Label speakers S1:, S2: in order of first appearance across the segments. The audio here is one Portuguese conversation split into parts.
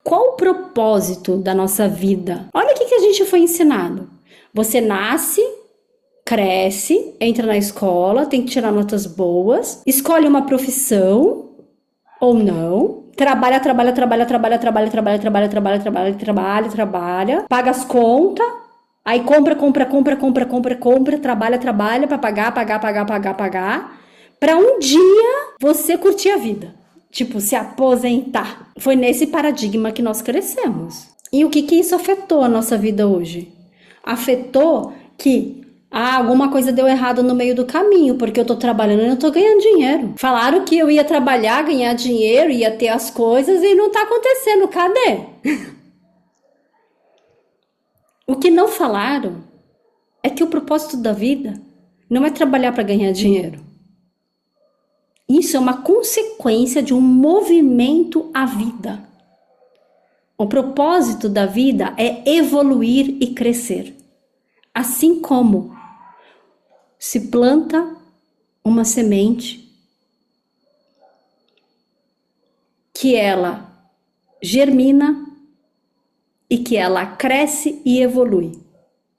S1: Qual o propósito da nossa vida? Olha o que a gente foi ensinado. Você nasce, cresce, entra na escola, tem que tirar notas boas, escolhe uma profissão ou não, trabalha, paga as contas, aí compra, trabalha para pagar, para um dia você curtir a vida. Tipo, se aposentar. Foi nesse paradigma que nós crescemos. E o que isso afetou a nossa vida hoje? Afetou que alguma coisa deu errado no meio do caminho, porque eu tô trabalhando e não tô ganhando dinheiro. Falaram que eu ia trabalhar, ganhar dinheiro, ia ter as coisas e não tá acontecendo. Cadê? O que não falaram é que o propósito da vida não é trabalhar para ganhar dinheiro. Isso é uma consequência de um movimento à vida. O propósito da vida é evoluir e crescer. Assim como se planta uma semente que ela germina e que ela cresce e evolui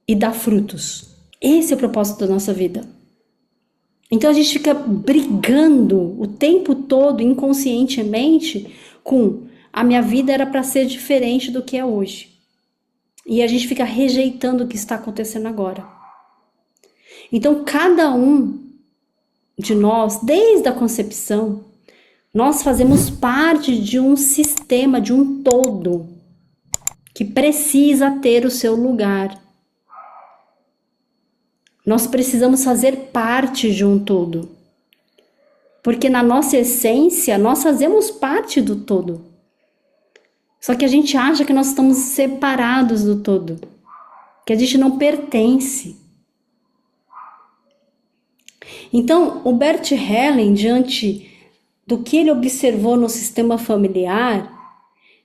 S1: e dá frutos. Esse é o propósito da nossa vida. Então a gente fica brigando o tempo todo inconscientemente com a minha vida era para ser diferente do que é hoje. E a gente fica rejeitando o que está acontecendo agora. Então cada um de nós, desde a concepção, nós fazemos parte de um sistema, de um todo, que precisa ter o seu lugar. Nós precisamos fazer parte de um todo. Porque na nossa essência, nós fazemos parte do todo. Só que a gente acha que nós estamos separados do todo. Que a gente não pertence. Então, o Bert Hellinger, diante do que ele observou no sistema familiar,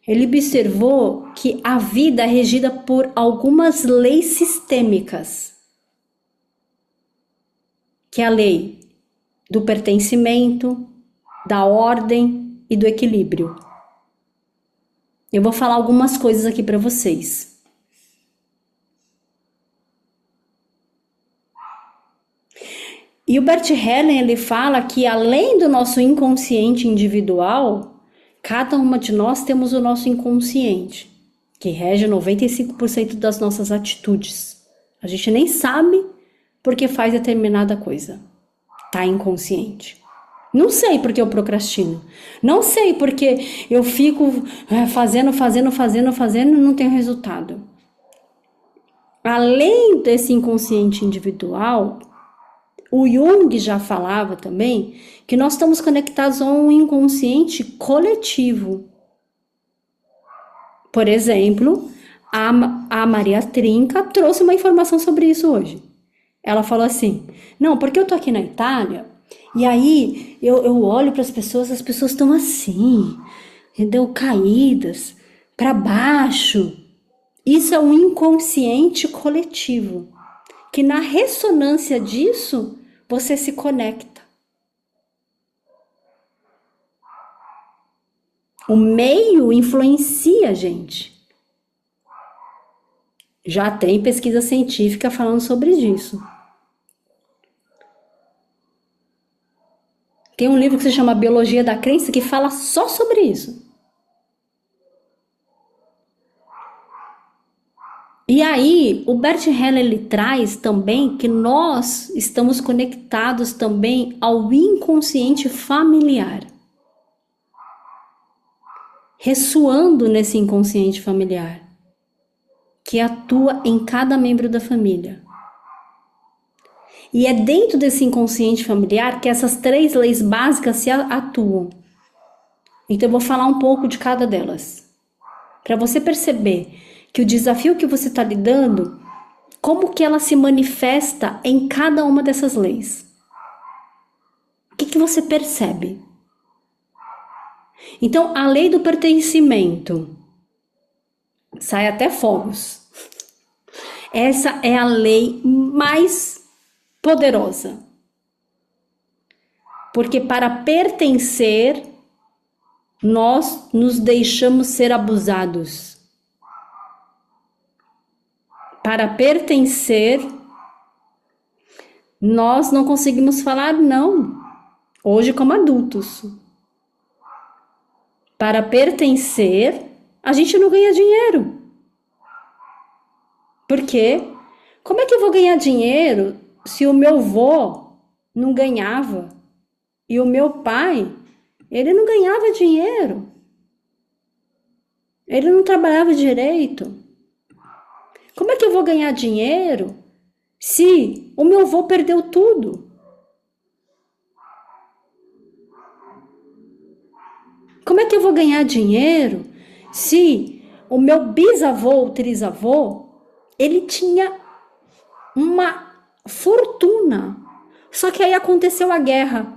S1: ele observou que a vida é regida por algumas leis sistêmicas. Que é a lei do pertencimento, da ordem e do equilíbrio. Eu vou falar algumas coisas aqui para vocês. E o Bert Hellinger, ele fala que além do nosso inconsciente individual, cada uma de nós temos o nosso inconsciente, que rege 95% das nossas atitudes. A gente nem sabe porque faz determinada coisa. Tá inconsciente. Não sei porque eu procrastino. Não sei porque eu fico fazendo e não tenho resultado. Além desse inconsciente individual, o Jung já falava também que nós estamos conectados a um inconsciente coletivo. Por exemplo, a Maria Trinca trouxe uma informação sobre isso hoje. Ela falou assim, não, porque eu tô aqui na Itália, e aí eu olho para as pessoas estão assim, entendeu? Caídas, para baixo. Isso é um inconsciente coletivo, que na ressonância disso, você se conecta. O meio influencia a gente. Já tem pesquisa científica falando sobre isso. Tem um livro que se chama Biologia da Crença que fala só sobre isso. E aí, o Bert Hellinger ele traz também que nós estamos conectados também ao inconsciente familiar. Ressoando nesse inconsciente familiar, que atua em cada membro da família. E é dentro desse inconsciente familiar que essas 3 leis básicas se atuam. Então eu vou falar um pouco de cada delas. Para você perceber que o desafio que você está lidando, como que ela se manifesta em cada uma dessas leis. O que você percebe? Então, a lei do pertencimento. Sai até fogos. Essa é a lei mais poderosa. Porque para pertencer, nós nos deixamos ser abusados. Para pertencer, nós não conseguimos falar não, hoje como adultos. Para pertencer, a gente não ganha dinheiro. Por quê? Como é que eu vou ganhar dinheiro se o meu avô não ganhava? E o meu pai, ele não ganhava dinheiro. Ele não trabalhava direito. Como é que eu vou ganhar dinheiro se o meu avô perdeu tudo? Como é que eu vou ganhar dinheiro se o meu bisavô ou trisavô, ele tinha uma fortuna? Só que aí aconteceu a guerra,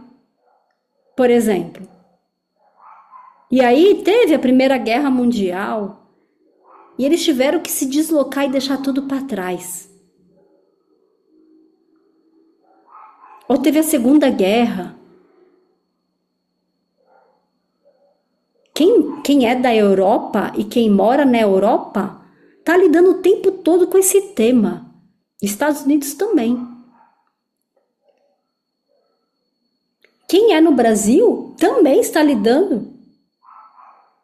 S1: por exemplo. E aí teve a Primeira Guerra Mundial e eles tiveram que se deslocar e deixar tudo para trás. Ou teve a Segunda Guerra. Quem é da Europa e quem mora na Europa tá lidando o tempo todo com esse tema. Estados Unidos também. Quem é no Brasil também está lidando.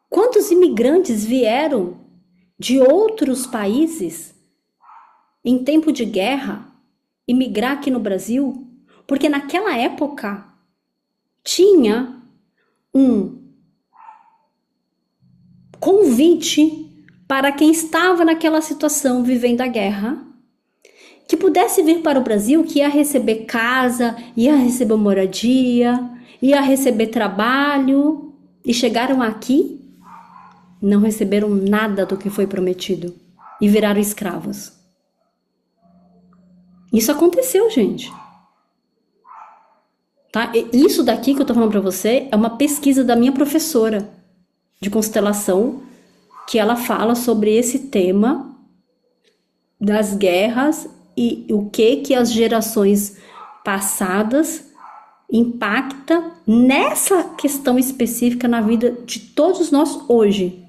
S1: Quantos imigrantes vieram de outros países em tempo de guerra imigrar aqui no Brasil? Porque naquela época tinha um convite para quem estava naquela situação vivendo a guerra, que pudesse vir para o Brasil, que ia receber casa, ia receber moradia, ia receber trabalho, e chegaram aqui, não receberam nada do que foi prometido e viraram escravos. Isso aconteceu, gente. Tá? Isso daqui que eu tô falando para você é uma pesquisa da minha professora de constelação, que ela fala sobre esse tema das guerras e o que as gerações passadas impacta nessa questão específica na vida de todos nós hoje.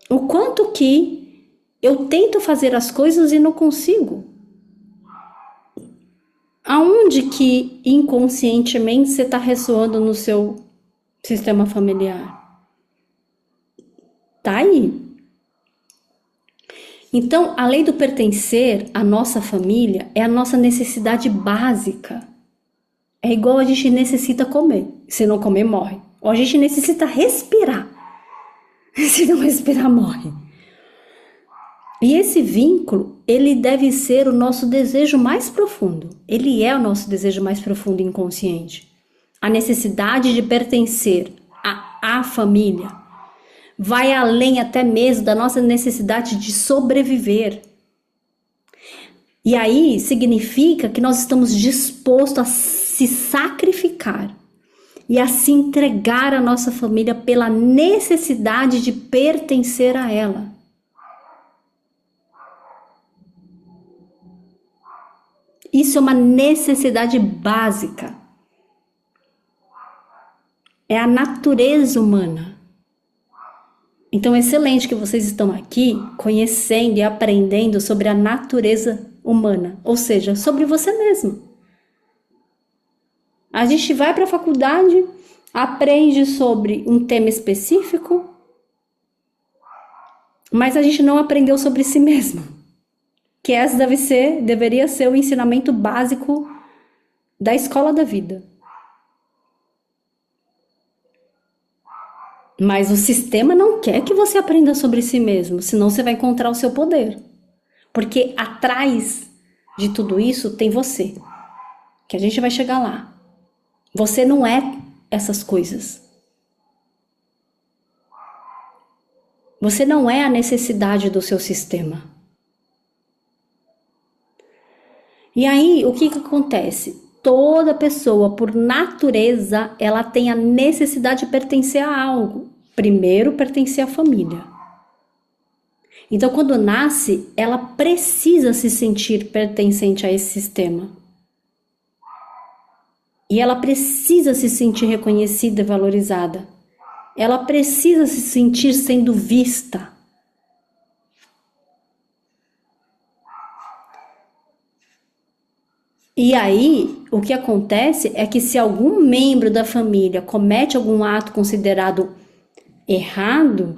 S1: O quanto que eu tento fazer as coisas e não consigo. Aonde que inconscientemente você está ressoando no seu sistema familiar? Tá aí. Então, a lei do pertencer à nossa família é a nossa necessidade básica. É igual a gente necessita comer. Se não comer, morre. Ou a gente necessita respirar. Se não respirar, morre. E esse vínculo, ele deve ser o nosso desejo mais profundo. Ele é o nosso desejo mais profundo inconsciente. A necessidade de pertencer à família vai além até mesmo da nossa necessidade de sobreviver. E aí significa que nós estamos dispostos a se sacrificar e a se entregar à nossa família pela necessidade de pertencer a ela. Isso é uma necessidade básica. É a natureza humana. Então é excelente que vocês estão aqui conhecendo e aprendendo sobre a natureza humana, ou seja, sobre você mesmo. A gente vai para a faculdade, aprende sobre um tema específico, mas a gente não aprendeu sobre si mesmo. Que essa deveria ser o ensinamento básico da escola da vida. Mas o sistema não quer que você aprenda sobre si mesmo, senão você vai encontrar o seu poder. Porque atrás de tudo isso tem você, que a gente vai chegar lá. Você não é essas coisas. Você não é a necessidade do seu sistema. E aí, o que acontece? Toda pessoa, por natureza, ela tem a necessidade de pertencer a algo. Primeiro, pertencer à família. Então, quando nasce, ela precisa se sentir pertencente a esse sistema. E ela precisa se sentir reconhecida e valorizada. Ela precisa se sentir sendo vista. E aí, o que acontece é que se algum membro da família comete algum ato considerado errado,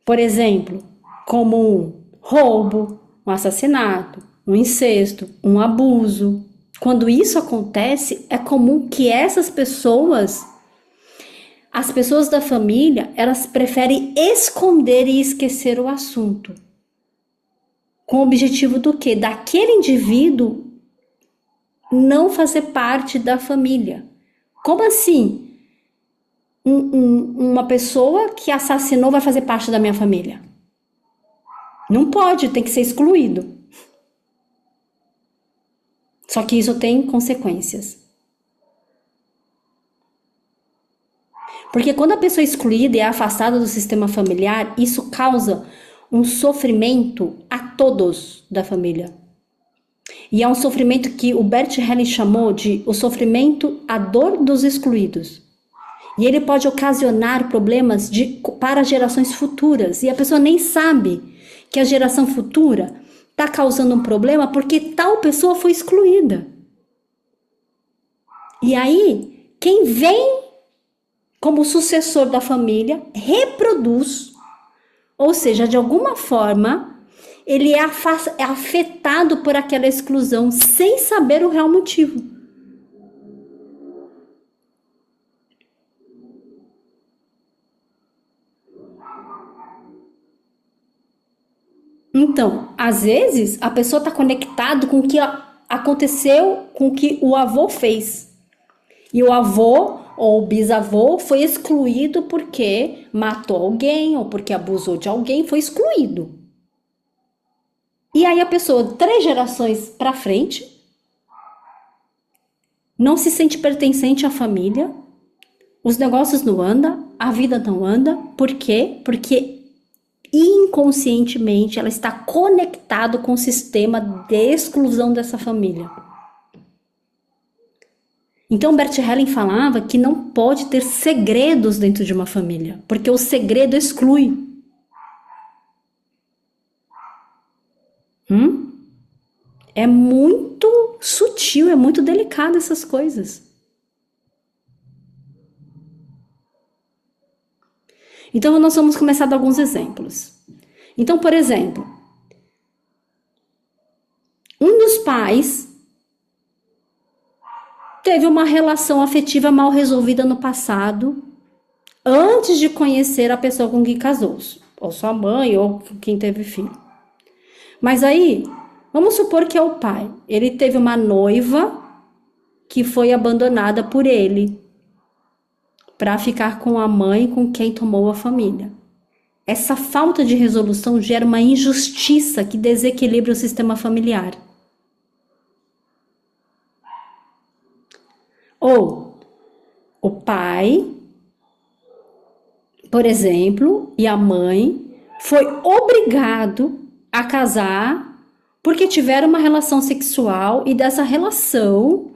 S1: por exemplo, como um roubo, um assassinato, um incesto, um abuso, quando isso acontece, é comum que essas pessoas, as pessoas da família, elas preferem esconder e esquecer o assunto. Com o objetivo do quê? Daquele indivíduo não fazer parte da família. Como assim? Uma pessoa que assassinou vai fazer parte da minha família? Não pode, tem que ser excluído. Só que isso tem consequências. Porque quando a pessoa é excluída e é afastada do sistema familiar, isso causa um sofrimento a todos da família. E é um sofrimento que o Bert Helling chamou de o sofrimento, a dor dos excluídos. E ele pode ocasionar problemas para gerações futuras. E a pessoa nem sabe que a geração futura está causando um problema porque tal pessoa foi excluída. E aí, quem vem como sucessor da família reproduz, ou seja, de alguma forma, ele é afetado por aquela exclusão sem saber o real motivo. Então, às vezes, a pessoa está conectada com o que aconteceu, com o que o avô fez. E o avô ou o bisavô foi excluído porque matou alguém ou porque abusou de alguém, foi excluído. E aí a pessoa, 3 gerações para frente, não se sente pertencente à família, os negócios não andam, a vida não anda. Por quê? Porque inconscientemente ela está conectada com o sistema de exclusão dessa família. Então Bert Helling falava que não pode ter segredos dentro de uma família, porque o segredo exclui. É muito sutil, é muito delicado essas coisas. Então nós vamos começar a dar alguns exemplos. Então, por exemplo, um dos pais teve uma relação afetiva mal resolvida no passado, antes de conhecer a pessoa com quem casou, ou sua mãe, ou quem teve filho. Mas aí, vamos supor que é o pai. Ele teve uma noiva que foi abandonada por ele para ficar com a mãe com quem tomou a família. Essa falta de resolução gera uma injustiça que desequilibra o sistema familiar. Ou o pai, por exemplo, e a mãe foi obrigado a casar porque tiveram uma relação sexual e dessa relação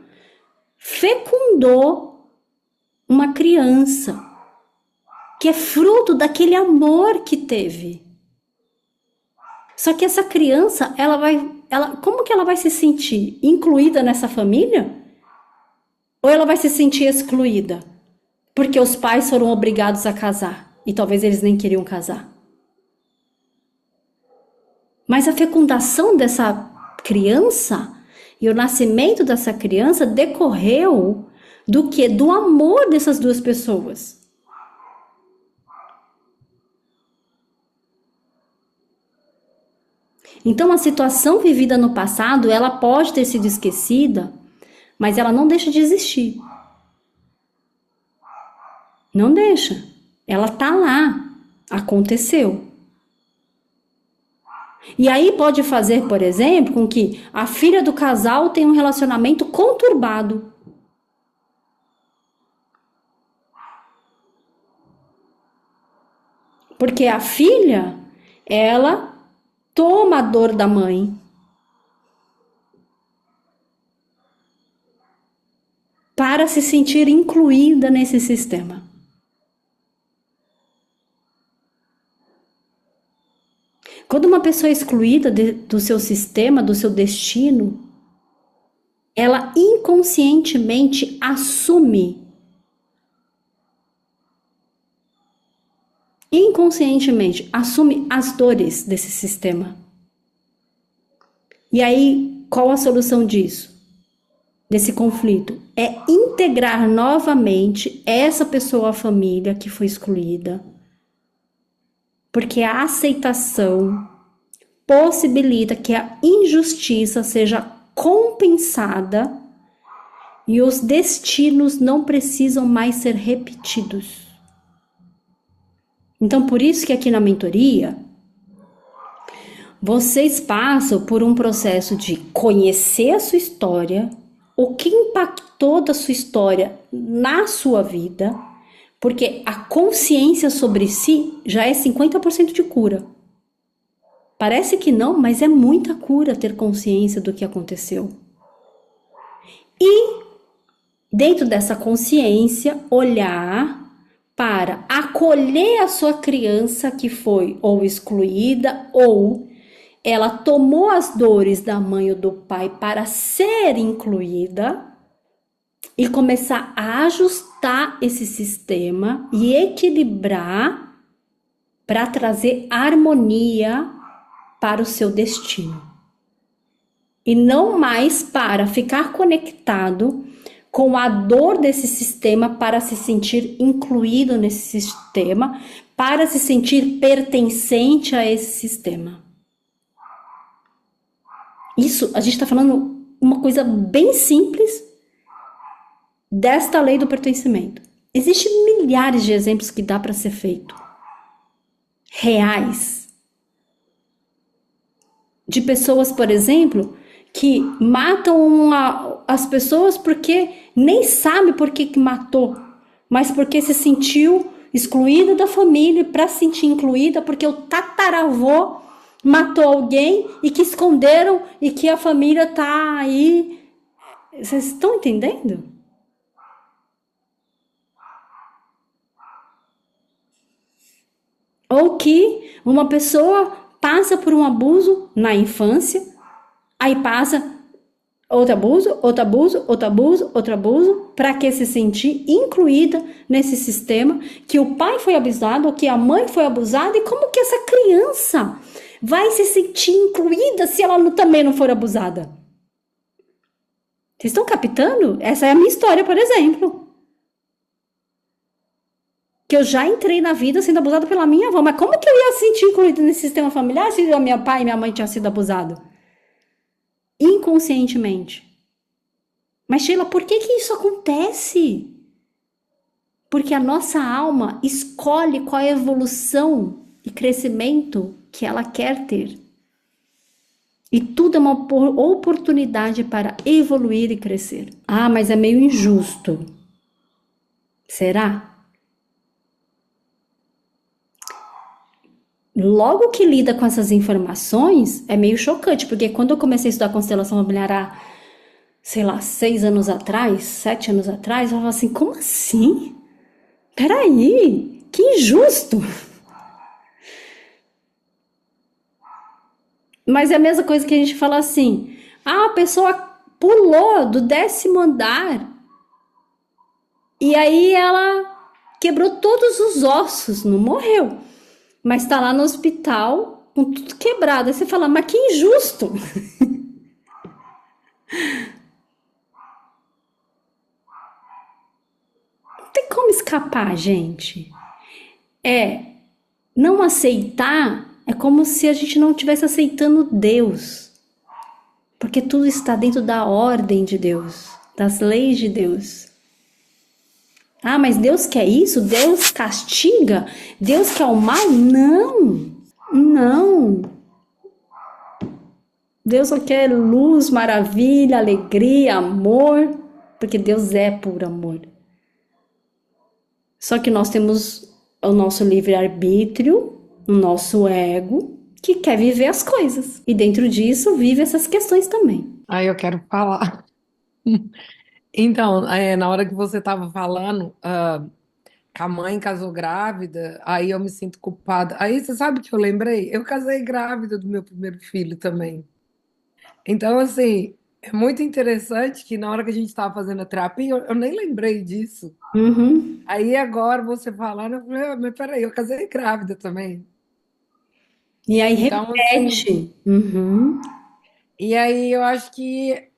S1: fecundou uma criança que é fruto daquele amor que teve. Só que essa criança, como que ela vai se sentir? Incluída nessa família? Ou ela vai se sentir excluída? Porque os pais foram obrigados a casar e talvez eles nem queriam casar. Mas a fecundação dessa criança e o nascimento dessa criança decorreu do que? Do amor dessas duas pessoas. Então a situação vivida no passado, ela pode ter sido esquecida, mas ela não deixa de existir. Não deixa. Ela tá lá. Aconteceu. E aí pode fazer, por exemplo, com que a filha do casal tenha um relacionamento conturbado. Porque a filha, ela toma a dor da mãe para se sentir incluída nesse sistema. Quando uma pessoa é excluída do seu sistema, do seu destino, ela inconscientemente assume as dores desse sistema. E aí, qual a solução disso? Desse conflito? É integrar novamente essa pessoa à família que foi excluída. Porque a aceitação possibilita que a injustiça seja compensada e os destinos não precisam mais ser repetidos. Então, por isso que aqui na mentoria, vocês passam por um processo de conhecer a sua história, o que impactou da sua história na sua vida, porque a consciência sobre si já é 50% de cura. Parece que não, mas é muita cura ter consciência do que aconteceu. E, dentro dessa consciência, olhar para acolher a sua criança que foi ou excluída ou ela tomou as dores da mãe ou do pai para ser incluída e começar a ajustar esse sistema e equilibrar para trazer harmonia para o seu destino. E não mais para ficar conectado com a dor desse sistema para se sentir incluído nesse sistema, para se sentir pertencente a esse sistema. Isso, a gente está falando uma coisa bem simples desta lei do pertencimento. Existem milhares de exemplos que dá para ser feito. Reais. De pessoas, por exemplo, que matam as pessoas porque nem sabe por que matou, mas porque se sentiu excluída da família, para se sentir incluída, porque o tataravô matou alguém e que esconderam e que a família tá aí. Vocês estão entendendo? Ou que uma pessoa passa por um abuso na infância, aí passa outro abuso, para que se sentir incluída nesse sistema, que o pai foi abusado, ou que a mãe foi abusada, e como que essa criança vai se sentir incluída se ela também não for abusada? Vocês estão captando? Essa é a minha história, por exemplo. Que eu já entrei na vida sendo abusada pela minha avó, mas como que eu ia se sentir incluída nesse sistema familiar se meu pai e minha mãe tinham sido abusados? Inconscientemente. Mas Sheila, por que isso acontece? Porque a nossa alma escolhe qual é a evolução e crescimento que ela quer ter. E tudo é uma oportunidade para evoluir e crescer. Ah, mas é meio injusto. Será? Logo que lida com essas informações, é meio chocante, porque quando eu comecei a estudar constelação familiar há, 6 anos atrás, 7 anos atrás, eu falava assim, como assim? Peraí, que injusto! Mas é a mesma coisa que a gente fala assim, a pessoa pulou do 10º andar e aí ela quebrou todos os ossos, não morreu. Mas tá lá no hospital com tudo quebrado. Aí você fala, mas que injusto. Não tem como escapar, gente. Não aceitar é como se a gente não estivesse aceitando Deus. Porque tudo está dentro da ordem de Deus, das leis de Deus. Ah, mas Deus quer isso? Deus castiga? Deus quer o mal? Não, não. Deus só quer luz, maravilha, alegria, amor, porque Deus é puro amor. Só que nós temos o nosso livre-arbítrio, o nosso ego, que quer viver as coisas. E dentro disso, vive essas questões também.
S2: Aí eu quero falar. Então, na hora que você estava falando, que a mãe casou grávida, aí eu me sinto culpada. Aí você sabe o que eu lembrei? Eu casei grávida do meu primeiro filho também. Então, assim, é muito interessante que na hora que a gente estava fazendo a terapia, eu nem lembrei disso.
S1: Uhum.
S2: Aí agora você falando, eu falei, mas peraí, eu casei grávida também.
S1: E aí
S2: Então, assim,
S1: repete. Uhum.
S2: e aí eu acho que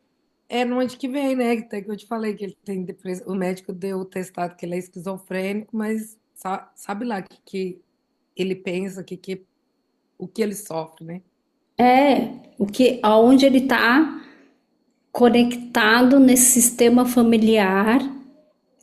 S2: é no onde que vem, né? Que eu te falei que ele tem depressão. O médico deu o testado que ele é esquizofrênico, mas sabe lá que ele pensa, o que ele sofre, né?
S1: É, o que, aonde ele está conectado nesse sistema familiar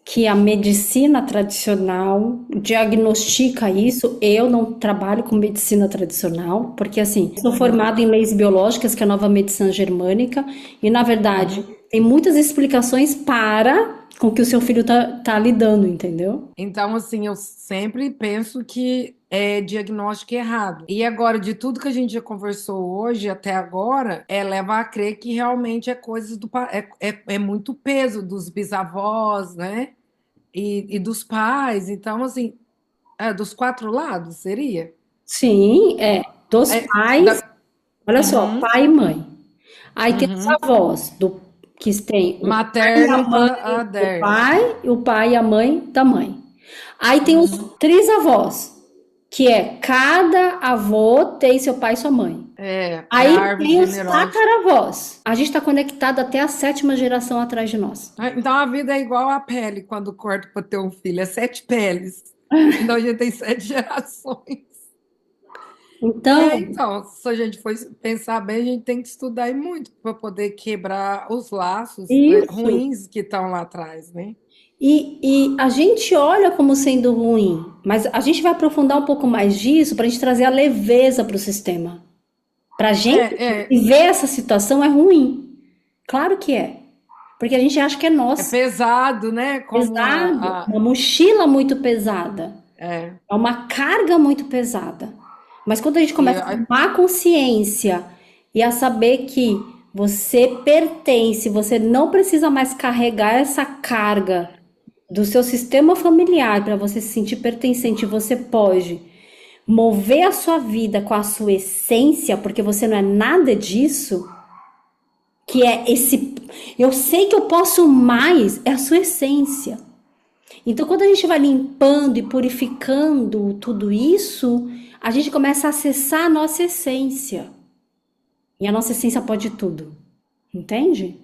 S1: que a medicina tradicional diagnostica isso. Eu não trabalho com medicina tradicional, porque assim, sou
S2: Uhum,
S1: formada em leis biológicas, que é a nova medicina germânica, e na verdade
S2: uhum.
S1: tem muitas explicações para com que o seu filho tá lidando, entendeu?
S2: Então, assim, eu sempre penso que é diagnóstico errado. E agora, de tudo que a gente já conversou hoje até agora, leva a crer que realmente é coisas é muito peso dos bisavós, né? E dos pais. Então, assim, dos quatro lados, seria?
S1: Sim, é dos
S2: É,
S1: pais,
S2: da,
S1: olha só,
S2: uhum,
S1: pai e mãe. Aí tem os
S2: uhum.
S1: avós, que tem o pai e
S2: Materno
S1: a
S2: e
S1: mãe do
S2: paderno.
S1: pai, e o pai e a mãe da mãe. Aí tem os
S2: Uhum.
S1: trisavós, que é cada avô tem seu pai e sua mãe.
S2: É a
S1: Aí
S2: árvore
S1: tem os
S2: genealógica.
S1: tataravós. A gente está conectado até a sétima geração atrás de nós.
S2: Então a vida é igual a pele quando corta para ter um filho, é sete peles. Então a gente tem sete gerações.
S1: Então,
S2: Então, se a gente for pensar bem, a gente tem que estudar e muito para poder quebrar os laços,
S1: isso.
S2: ruins que estão lá atrás, né?
S1: E a gente olha como sendo ruim, mas a gente vai aprofundar um pouco mais disso para a gente trazer a leveza para o sistema. Para a gente
S2: É,
S1: viver essa situação é ruim. Claro que é. Porque a gente acha que é
S2: é
S1: nosso.
S2: pesado, né? Como
S1: Pesado, uma mochila muito pesada,
S2: é,
S1: é uma carga muito pesada. Mas quando a gente
S2: e,
S1: começa a tomar consciência e a saber que você pertence, você não precisa mais carregar essa carga do seu sistema familiar para você se sentir pertencente, você pode mover a sua vida com a sua essência, porque você não é nada disso, que é esse. Eu sei que eu posso mais, é a sua essência. Então, quando a gente vai limpando e purificando tudo isso, a gente começa a acessar a nossa essência. E a nossa essência pode tudo. Entende?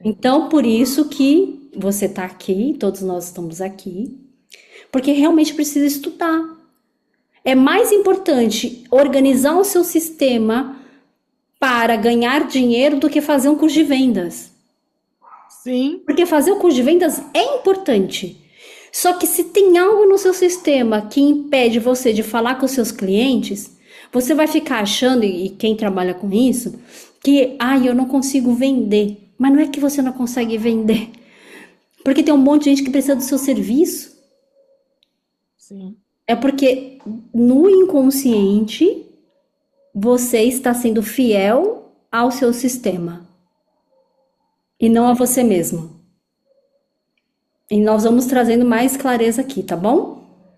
S1: Então, por isso que você está aqui, todos nós estamos aqui, porque realmente precisa estudar. É mais importante organizar o seu sistema para ganhar dinheiro do que fazer um curso de vendas.
S2: sim,
S1: Porque fazer o curso de vendas é importante. Só que se tem algo no seu sistema que impede você de falar com os seus clientes, você vai ficar achando, e quem trabalha com isso, que, eu não consigo vender. Mas não é que você não consegue vender, porque tem um monte de gente que precisa do seu serviço.
S2: sim.
S1: É porque no inconsciente você está sendo fiel ao seu sistema e não a você mesmo. E nós vamos trazendo mais clareza aqui, tá bom?